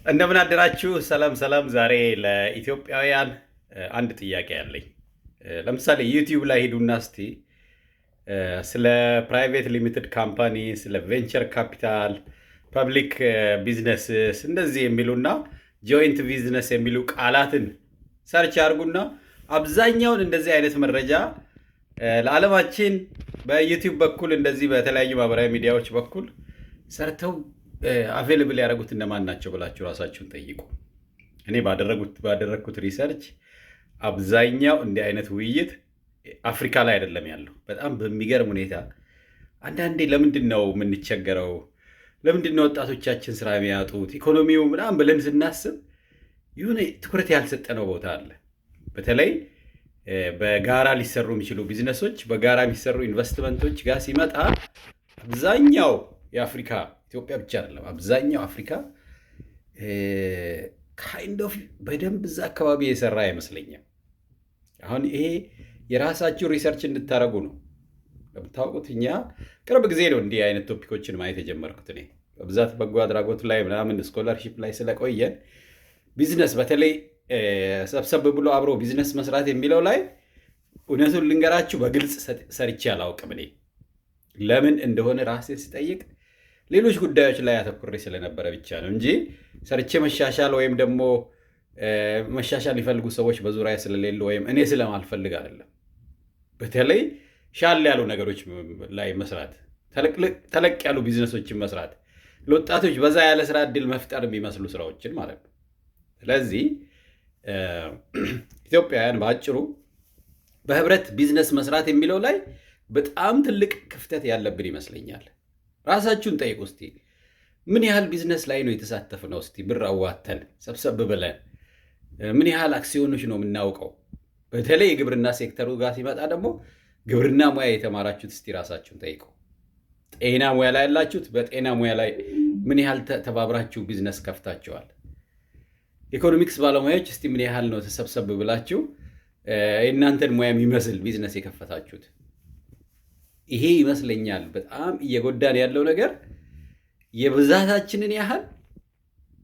እንደምን አደራችሁ። ሰላም ሰላም። ዛሬ ለኢትዮጵያውያን አንድ ጥያቄ አለኝ። ለምሳሌ ዩቲዩብ ላይ ሂዱና እስቲ ስለ ፕራይቬት ሊሚትድ ካምፓኒ፣ ስለ ቬንቸር ካፒታል፣ ፐብሊክ ቢዝነስስ እንደዚህ የሚሉና ጆይንት ቢዝነስ የሚሉ ቃላትን ሰርች አድርጉና አብዛኛውን እንደዚህ አይነት መረጃ ለዓለማችን በዩቲዩብ በኩል እንደዚህ በተለያዩ ማህበራዊ ሚዲያዎች በኩል ሰርተው አቬልብል ያደረጉት እነማን ናቸው ብላችሁ ራሳችሁን ጠይቁ። እኔ ባደረግኩት ሪሰርች አብዛኛው እንዲህ አይነት ውይይት አፍሪካ ላይ አይደለም ያለው። በጣም በሚገርም ሁኔታ አንዳንዴ ለምንድን ነው የምንቸገረው? ለምንድን ነው ወጣቶቻችን ስራ የሚያጡት? ኢኮኖሚው ምናምን ብለን ስናስብ የሆነ ትኩረት ያልሰጠነው ቦታ አለ። በተለይ በጋራ ሊሰሩ የሚችሉ ቢዝነሶች፣ በጋራ የሚሰሩ ኢንቨስትመንቶች ጋር ሲመጣ አብዛኛው የአፍሪካ ኢትዮጵያ ብቻ አይደለም፣ አብዛኛው አፍሪካ ካይንድ ኦፍ በደንብ እዛ አካባቢ የሰራ አይመስለኝም። አሁን ይሄ የራሳችሁ ሪሰርች እንድታደርጉ ነው። እንደምታውቁት እኛ ቅርብ ጊዜ ነው እንዲህ አይነት ቶፒኮችን ማየት የጀመርኩት። እኔ በብዛት በጎ አድራጎት ላይ ምናምን ስኮላርሺፕ ላይ ስለቆየን ቢዝነስ በተለይ ሰብሰብ ብሎ አብሮ ቢዝነስ መስራት የሚለው ላይ እውነቱን ልንገራችሁ በግልጽ ሰርቼ አላውቅም። እኔ ለምን እንደሆነ ራሴ ስጠይቅ ሌሎች ጉዳዮች ላይ አተኩሬ ስለነበረ ብቻ ነው እንጂ ሰርቼ መሻሻል ወይም ደግሞ መሻሻል ሊፈልጉ ሰዎች በዙሪያ ስለሌሉ ወይም እኔ ስለማልፈልግ አይደለም። በተለይ ሻል ያሉ ነገሮች ላይ መስራት፣ ተለቅ ያሉ ቢዝነሶችን መስራት፣ ለወጣቶች በዛ ያለ ስራ እድል መፍጠር የሚመስሉ ስራዎችን ማለት ነው። ስለዚህ ኢትዮጵያውያን በአጭሩ በህብረት ቢዝነስ መስራት የሚለው ላይ በጣም ትልቅ ክፍተት ያለብን ይመስለኛል። ራሳችሁን ጠይቁ እስቲ። ምን ያህል ቢዝነስ ላይ ነው የተሳተፍነው? እስቲ ብር አዋተን ሰብሰብ ብለን ምን ያህል አክሲዮኖች ነው የምናውቀው? በተለይ የግብርና ሴክተሩ ጋር ሲመጣ ደግሞ ግብርና ሙያ የተማራችሁት እስቲ ራሳችሁን ጠይቁ። ጤና ሙያ ላይ ያላችሁት በጤና ሙያ ላይ ምን ያህል ተባብራችሁ ቢዝነስ ከፍታችኋል? ኢኮኖሚክስ ባለሙያዎች እስቲ ምን ያህል ነው ተሰብሰብ ብላችሁ የእናንተን ሙያ የሚመስል ቢዝነስ የከፈታችሁት? ይሄ ይመስለኛል በጣም እየጎዳን ያለው ነገር። የብዛታችንን ያህል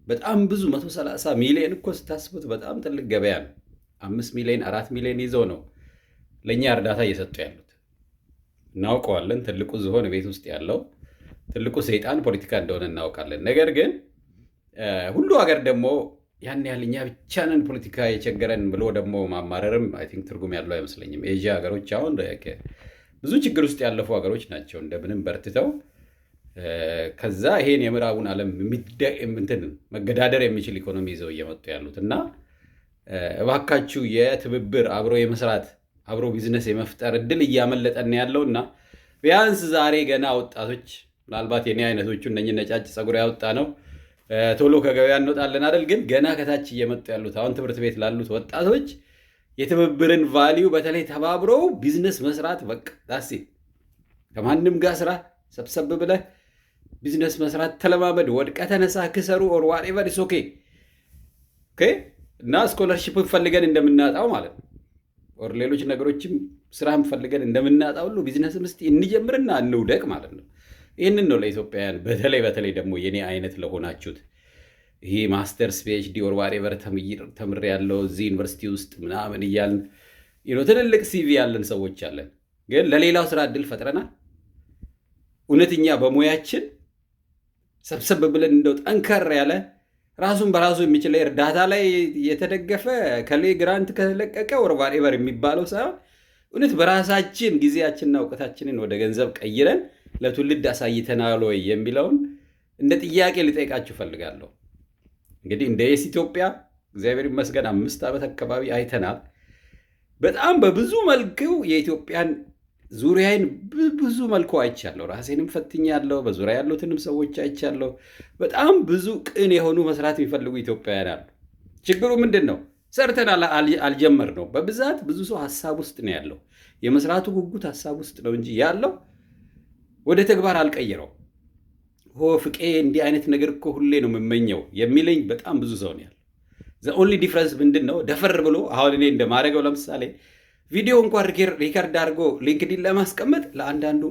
በጣም ብዙ 130 ሚሊዮን እኮ ስታስቡት በጣም ትልቅ ገበያ ነው። 5 ሚሊዮን 4 ሚሊዮን ይዘው ነው ለእኛ እርዳታ እየሰጡ ያሉት። እናውቀዋለን። ትልቁ ዝሆን ቤት ውስጥ ያለው ትልቁ ሰይጣን ፖለቲካ እንደሆነ እናውቃለን። ነገር ግን ሁሉ ሀገር ደግሞ ያን ያህል እኛ ብቻ ነን ፖለቲካ የቸገረን ብሎ ደግሞ ማማረርም አይ ቲንክ ትርጉም ያለው አይመስለኝም። ኤዥያ ሀገሮች አሁን ብዙ ችግር ውስጥ ያለፉ ሀገሮች ናቸው እንደምንም በርትተው ከዛ ይሄን የምዕራቡን ዓለም መገዳደር የሚችል ኢኮኖሚ ይዘው እየመጡ ያሉት እና እባካችሁ የትብብር አብሮ የመስራት አብሮ ቢዝነስ የመፍጠር እድል እያመለጠን ያለውና ቢያንስ ዛሬ ገና ወጣቶች ምናልባት የኔ አይነቶቹ እነኝህ ነጫጭ ፀጉር ያወጣ ነው ቶሎ ከገበያ እንወጣለን አይደል? ግን ገና ከታች እየመጡ ያሉት አሁን ትምህርት ቤት ላሉት ወጣቶች የትብብርን ቫሊዩ በተለይ ተባብረው ቢዝነስ መስራት በቃ ዳሴ ከማንም ጋር ስራ ሰብሰብ ብለህ ቢዝነስ መስራት ተለማመድ። ወድቀህ ተነሳ፣ ክሰሩ ኦር ዋትኤቨር ኢስ ኦኬ እና ስኮለርሺፕ ፈልገን እንደምናጣው ማለት ነው ኦር ሌሎች ነገሮችም ስራም ፈልገን እንደምናጣው ሁሉ ቢዝነስም እስቲ እንጀምርና እንውደቅ ማለት ነው። ይህንን ነው ለኢትዮጵያውያን በተለይ ደግሞ የኔ አይነት ለሆናችሁት ይሄ ማስተርስ ፒኤችዲ ኦር ዋትኤቨር ተምሬ ያለው እዚህ ዩኒቨርሲቲ ውስጥ ምናምን እያልን ትልልቅ ሲቪ ያለን ሰዎች አለን፣ ግን ለሌላው ስራ እድል ፈጥረናል? እውነተኛ በሙያችን ሰብሰብ ብለን እንደው ጠንከር ያለ ራሱን በራሱ የሚችል እርዳታ ላይ የተደገፈ ከሌ ግራንት ከለቀቀ ኦር ዋትኤቨር የሚባለው ሳይሆን እውነት በራሳችን ጊዜያችንና እውቀታችንን ወደ ገንዘብ ቀይረን ለትውልድ አሳይተናል ወይ የሚለውን እንደ ጥያቄ ልጠይቃችሁ እፈልጋለሁ። እንግዲህ እንደ የስ ኢትዮጵያ እግዚአብሔር ይመስገን 5 ዓመት አካባቢ አይተናል። በጣም በብዙ መልኩ የኢትዮጵያን ዙሪያዬን ብዙ መልኩ አይቻለሁ። ራሴንም ፈትኛለሁ። በዙሪያ ያሉትንም ሰዎች አይቻለሁ። በጣም ብዙ ቅን የሆኑ መስራት የሚፈልጉ ኢትዮጵያውያን አሉ። ችግሩ ምንድን ነው? ሰርተን አልጀመር ነው። በብዛት ብዙ ሰው ሀሳብ ውስጥ ነው ያለው። የመስራቱ ጉጉት ሀሳብ ውስጥ ነው እንጂ ያለው ወደ ተግባር አልቀይረው። ፍቄ እንዲህ አይነት ነገር እኮ ሁሌ ነው የምመኘው የሚለኝ በጣም ብዙ ሰው ነው ያለው። ዘ ኦንሊ ዲፍረንስ ምንድን ነው? ደፈር ብሎ አሁን እኔ እንደማደርገው ለምሳሌ ቪዲዮ እንኳን ሪከርድ አድርጎ ሊንክዲን ለማስቀመጥ ለአንዳንዱ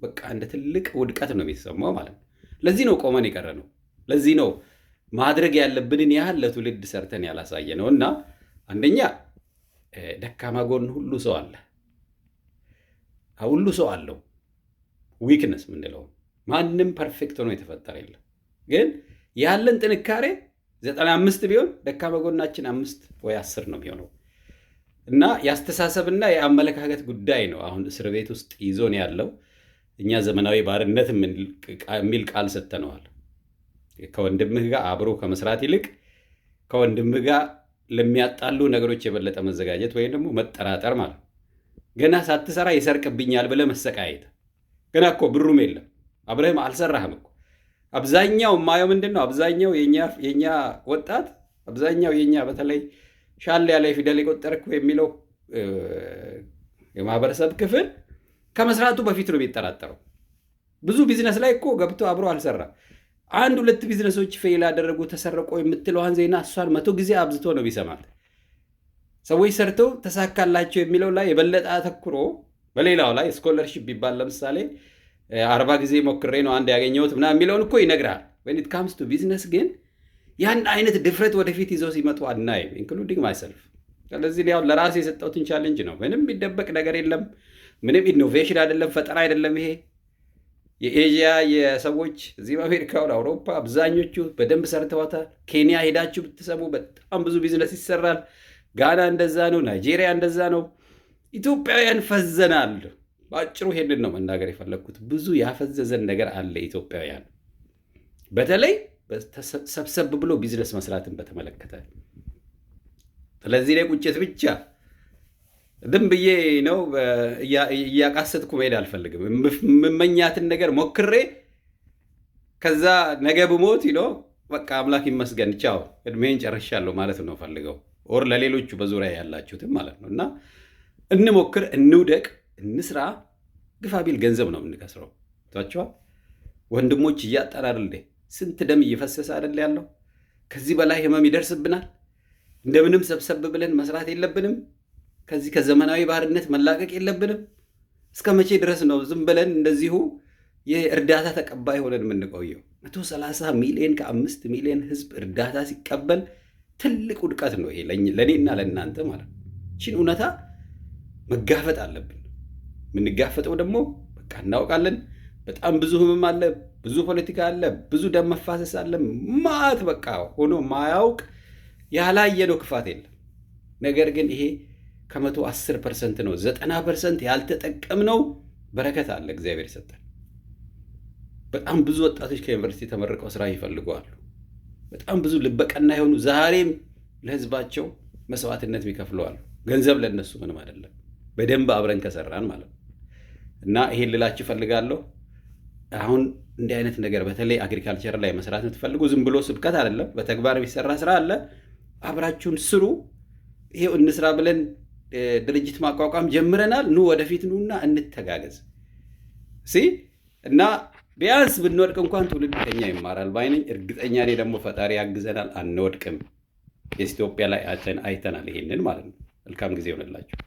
በቃ እንደ ትልቅ ውድቀት ነው የሚሰማው ማለት ነው። ለዚህ ነው ቆመን የቀረ ነው። ለዚህ ነው ማድረግ ያለብንን ያህል ለትውልድ ሰርተን ያላሳየ ነው እና አንደኛ ደካማ ጎን ሁሉ ሰው አለ፣ ሁሉ ሰው አለው። ዊክነስ ምንለው ማንም ፐርፌክት ሆኖ የተፈጠረ የለም። ግን ያለን ጥንካሬ 95 ቢሆን ደካማ ጎናችን 5 ወይ 10 ነው የሚሆነው እና የአስተሳሰብና የአመለካከት ጉዳይ ነው አሁን እስር ቤት ውስጥ ይዞን ያለው። እኛ ዘመናዊ ባርነት የሚል ቃል ሰጥተነዋል። ከወንድምህ ጋር አብሮ ከመስራት ይልቅ ከወንድምህ ጋር ለሚያጣሉ ነገሮች የበለጠ መዘጋጀት ወይም ደግሞ መጠራጠር ማለት ነው። ገና ሳትሰራ ይሰርቅብኛል ብለህ መሰቃየት። ገና እኮ ብሩም የለም አብረህም አልሰራህም እኮ። አብዛኛው የማየው ምንድን ነው? አብዛኛው የኛ ወጣት፣ አብዛኛው የኛ በተለይ ሻል ያለ ፊደል የቆጠርኩ የሚለው የማህበረሰብ ክፍል ከመስራቱ በፊት ነው የሚጠራጠረው። ብዙ ቢዝነስ ላይ እኮ ገብቶ አብሮ አልሰራ። 1-2 ቢዝነሶች ፌል ያደረጉ ተሰረቆ የምትለዋን ዜና እሷን 100 ጊዜ አብዝቶ ነው ቢሰማት። ሰዎች ሰርተው ተሳካላቸው የሚለው ላይ የበለጠ አተኩሮ በሌላው ላይ ስኮለርሺፕ ቢባል ለምሳሌ 40 ጊዜ ሞክሬ ነው አንድ ያገኘሁት ምናምን የሚለውን እኮ ይነግራል። when it comes to ቢዝነስ ግን ያን አይነት ድፍረት ወደፊት ይዘው ሲመጡ አናይም፣ ኢንክሉዲንግ ማይሰልፍ። ስለዚህ ያው ለራሴ የሰጠሁትን ቻሌንጅ ነው። ምንም የሚደበቅ ነገር የለም። ምንም ኢኖቬሽን አይደለም፣ ፈጠራ አይደለም። ይሄ የኤዥያ የሰዎች እዚህ በአሜሪካ ወደ አውሮፓ አብዛኞቹ በደንብ ሰርተዋታል። ኬንያ ሄዳችሁ ብትሰሙ በጣም ብዙ ቢዝነስ ይሰራል። ጋና እንደዛ ነው፣ ናይጄሪያ እንደዛ ነው። ኢትዮጵያውያን ፈዘናል። በአጭሩ ይሄንን ነው መናገር የፈለግኩት። ብዙ ያፈዘዘን ነገር አለ ኢትዮጵያውያን፣ በተለይ ሰብሰብ ብሎ ቢዝነስ መስራትን በተመለከተ። ስለዚህ ላይ ቁጭት ብቻ ድም ብዬ ነው እያቃሰጥኩ መሄድ አልፈልግም። የምመኛትን ነገር ሞክሬ ከዛ ነገ ብሞት በቃ አምላክ ይመስገን ቻው እድሜን ጨርሻለሁ ማለት ነው ፈልገው ኦር ለሌሎቹ በዙሪያ ያላችሁትም ማለት ነው። እና እንሞክር፣ እንውደቅ፣ እንስራ። ግፋ ቢል ገንዘብ ነው የምንከስረው። ታችኋል ወንድሞች፣ እያጣን አይደል? ስንት ደም እየፈሰሰ አይደል ያለው? ከዚህ በላይ ህመም ይደርስብናል። እንደምንም ሰብሰብ ብለን መስራት የለብንም? ከዚህ ከዘመናዊ ባርነት መላቀቅ የለብንም? እስከ መቼ ድረስ ነው ዝም ብለን እንደዚሁ የእርዳታ ተቀባይ ሆነን የምንቆየው? 130 ሚሊዮን ከ5 ሚሊዮን ህዝብ እርዳታ ሲቀበል ትልቅ ውድቀት ነው ይሄ ለእኔና ለእናንተ ማለት ነው። ይህችን እውነታ መጋፈጥ አለብን። የምንጋፈጠው ደግሞ በቃ እናውቃለን። በጣም ብዙ ህመም አለ፣ ብዙ ፖለቲካ አለ፣ ብዙ ደም መፋሰስ አለ። ማት በቃ ሆኖ ማያውቅ ያላየነው ክፋት የለም። ነገር ግን ይሄ ከ110% ነው። 90% ያልተጠቀምነው በረከት አለ እግዚአብሔር ይሰጣል። በጣም ብዙ ወጣቶች ከዩኒቨርሲቲ ተመርቀው ስራ ይፈልገዋሉ። በጣም ብዙ ልበቀና የሆኑ ዛሬም ለህዝባቸው መስዋዕትነት ይከፍለዋሉ። ገንዘብ ለነሱ ምንም አይደለም፣ በደንብ አብረን ከሰራን ማለት ነው። እና ይሄን ልላችሁ እፈልጋለሁ። አሁን እንዲህ አይነት ነገር በተለይ አግሪካልቸር ላይ መስራት የምትፈልጉ ዝም ብሎ ስብከት አይደለም፣ በተግባር የሚሰራ ስራ አለ። አብራችሁን ስሩ። ይሄው እንስራ ብለን ድርጅት ማቋቋም ጀምረናል። ኑ ወደፊት ኑና እንተጋገዝ እና ቢያንስ ብንወድቅ እንኳን ትውልድ ከኛ ይማራል ባይነኝ። እርግጠኛ ነኝ ደግሞ ፈጣሪ ያግዘናል፣ አንወድቅም። ኢትዮጵያ ላይ አይተናል ይሄንን ማለት ነው። መልካም ጊዜ ይሆንላችሁ።